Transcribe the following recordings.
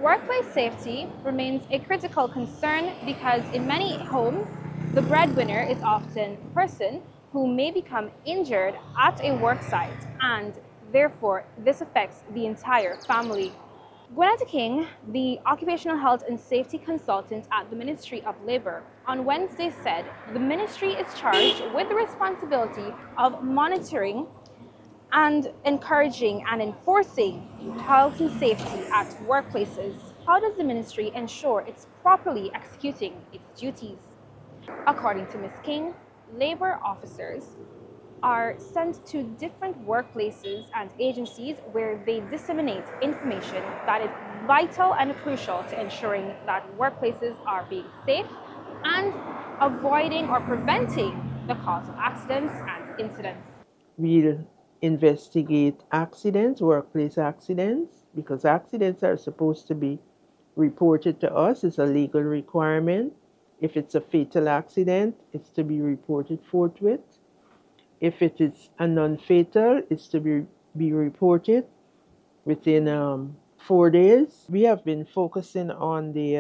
Workplace safety remains a critical concern because in many homes, the breadwinner is often the person who may become injured at a work site, and therefore this affects the entire family. Gwenette King, the Occupational Health and Safety Consultant at the Ministry of Labour, on Wednesday said the ministry is charged with the responsibility of monitoring and encouraging and enforcing health and safety at workplaces. How does the ministry ensure it's properly executing its duties? According to Ms. King, Labour officers are sent to different workplaces and agencies where they disseminate information that is vital and crucial to ensuring that workplaces are being safe and avoiding or preventing the cause of accidents and incidents. We'll investigate accidents, workplace accidents, because accidents are supposed to be reported to us. It's a legal requirement. If it's a fatal accident, it's to be reported forthwith. If it is a non-fatal, it's to be reported within 4 days. We have been focusing on the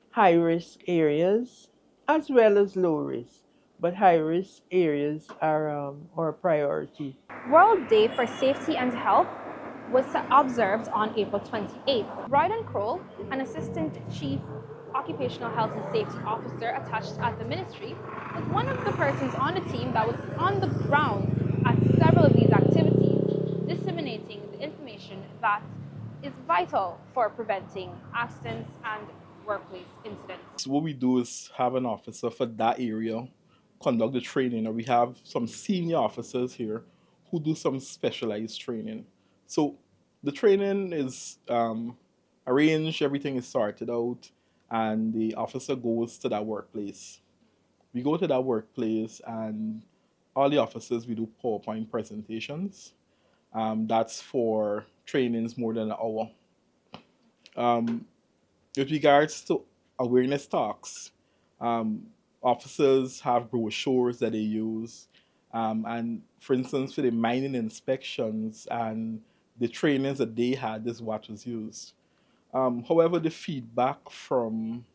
high-risk areas as well as low-risk, but high-risk areas are our priority. World Day for Safety and Health was observed on April 28th. Roydon Croal, an Assistant Chief Occupational Health and Safety Officer attached at the ministry, was one of the persons on the team that was on the ground at several of these activities, disseminating the information that is vital for preventing accidents and workplace incidents. So what we do is have an officer for that area conduct the training, or we have some senior officers here who do some specialized training. So the training is arranged, everything is sorted out, and the officer goes to that workplace. We go to that workplace, and all the officers, we do PowerPoint presentations. That's for trainings more than an hour. With regards to awareness talks, officers have brochures that they use. And for instance, for the mining inspections and the trainings that they had, this is what was used. However, the feedback from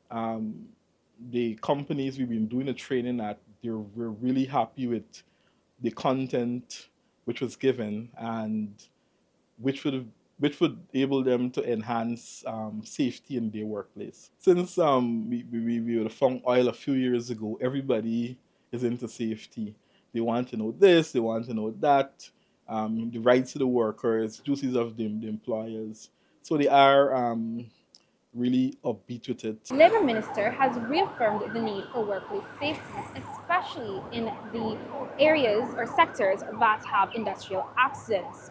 the companies we've been doing the training at, we're really happy with the content which was given and which would enable them to enhance safety in their workplace. Since we would have found oil a few years ago, everybody is into safety. They want to know this, they want to know that, the rights of the workers, duties of the employers. So they are really upbeat with it. The Labour Minister has reaffirmed the need for workplace safety, especially in the areas or sectors that have industrial accidents.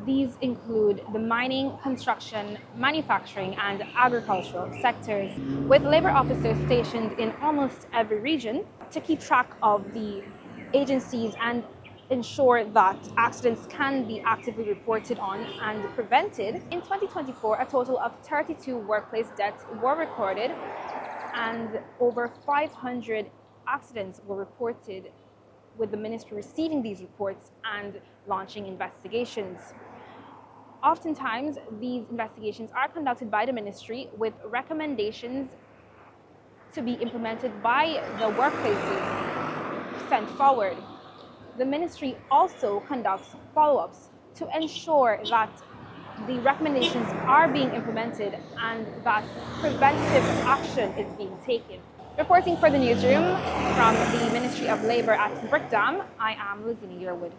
These include the mining, construction, manufacturing, and agricultural sectors, with Labour officers stationed in almost every region to keep track of the agencies and ensure that accidents can be actively reported on and prevented. In 2024, a total of 32 workplace deaths were recorded and over 500 accidents were reported, with the ministry receiving these reports and launching investigations. Oftentimes, these investigations are conducted by the ministry with recommendations to be implemented by the workplaces sent forward. The ministry also conducts follow-ups to ensure that the recommendations are being implemented and that preventative action is being taken. Reporting for the newsroom from the Ministry of Labour at Brickdam, I am Lizzie Yearwood.